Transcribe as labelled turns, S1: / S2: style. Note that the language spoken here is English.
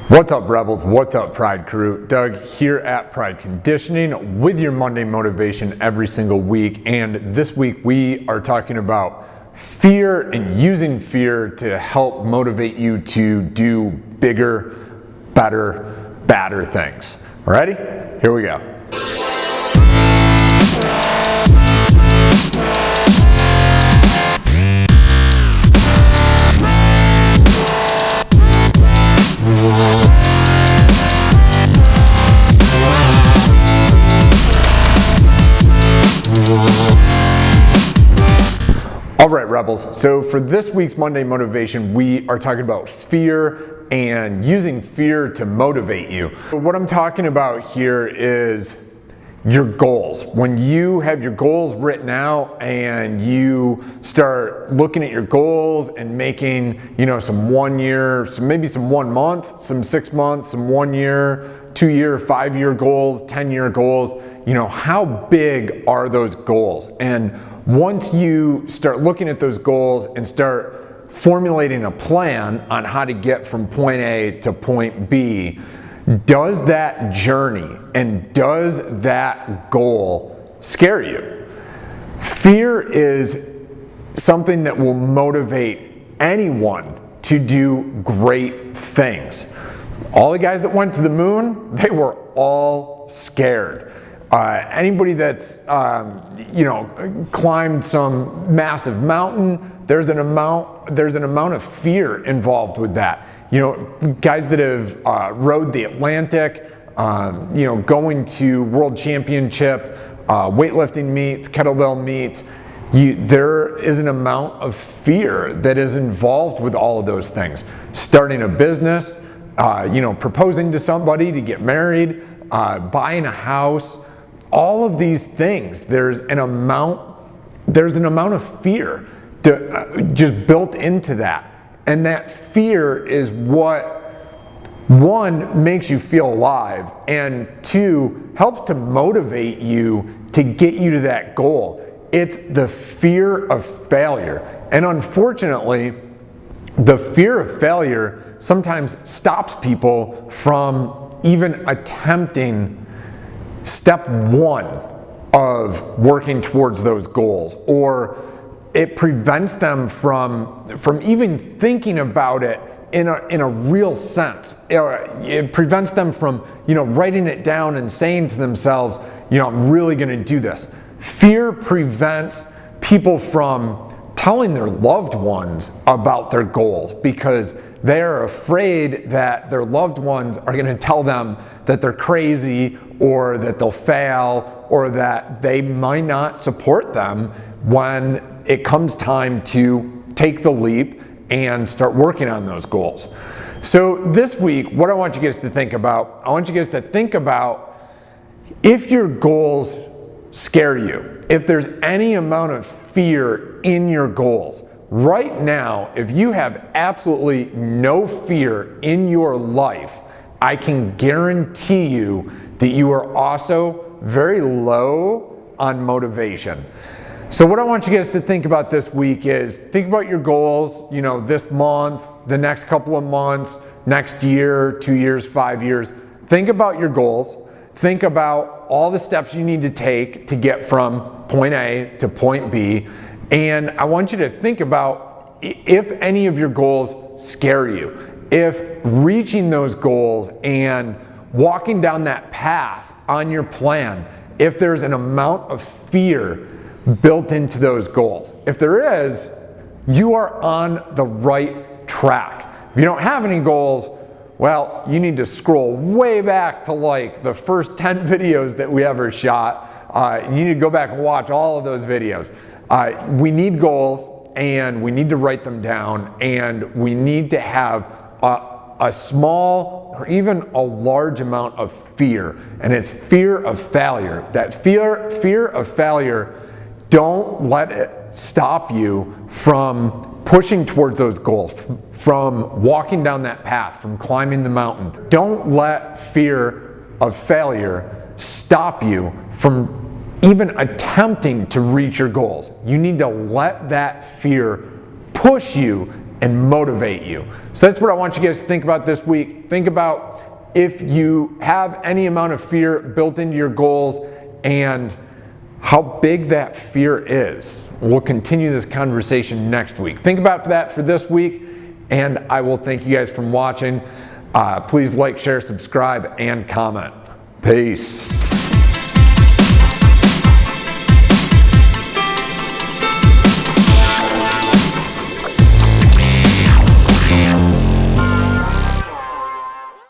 S1: What's up, Rebels? What's up, Pride Crew? Doug here at Pride Conditioning with your Monday motivation every single week. And this week we are talking about fear and using fear to help motivate you to do bigger, better, badder things. Ready? Here we go. All right, Rebels. So for this week's Monday motivation, we are talking about fear and using fear to motivate you. What I'm talking about here is your goals. When you have your goals written out and you start looking at your goals and making, some 1 year, maybe some 1 month, some 6 months, some 1 year, 2 year, 5 year goals, 10-year goals, how big are those goals? And once you start looking at those goals and start formulating a plan on how to get from point A to point B, does that journey and does that goal scare you? Fear is something that will motivate anyone to do great things. All the guys that went to the moon, they were all scared. Anybody that's climbed some massive mountain, there's an amount of fear involved with that. Guys that have rode the Atlantic, going to world championship, weightlifting meets, kettlebell meets, there is an amount of fear that is involved with all of those things. Starting a business, proposing to somebody to get married, buying a house, all of these things, there's an amount of fear just built into that. And that fear is what, one, makes you feel alive, and two, helps to motivate you to get you to that goal. It's the fear of failure. And unfortunately, the fear of failure sometimes stops people from even attempting step one of working towards those goals, or it prevents them from even thinking about it in a real sense. It prevents them from writing it down and saying to themselves, I'm really going to do this. Fear prevents people from telling their loved ones about their goals because they're afraid that their loved ones are going to tell them that they're crazy, or that they'll fail, or that they might not support them when it comes time to take the leap and start working on those goals. So this week, what I want you guys to think about, if your goals scare you, if there's any amount of fear in your goals. Right now, if you have absolutely no fear in your life, I can guarantee you that you are also very low on motivation. So what I want you guys to think about this week is think about your goals, this month, the next couple of months, next year, 2 years, 5 years. Think about your goals. Think about all the steps you need to take to get from point A to point B. And I want you to think about if any of your goals scare you, if reaching those goals and walking down that path on your plan, if there's an amount of fear built into those goals. If there is, you are on the right track. If you don't have any goals, well, you need to scroll way back to like the first 10 videos that we ever shot. You need to go back and watch all of those videos. We need goals, and we need to write them down, and we need to have a small or even a large amount of fear, and it's fear of failure. That fear of failure, don't let it stop you from pushing towards those goals, from walking down that path, from climbing the mountain. Don't let fear of failure stop you from even attempting to reach your goals. You need to let that fear push you and motivate you. So that's what I want you guys to think about this week. Think about if you have any amount of fear built into your goals and how big that fear is. We'll continue this conversation next week. Think about that for this week, and I will thank you guys for watching. Please like, share, subscribe, and comment. Peace.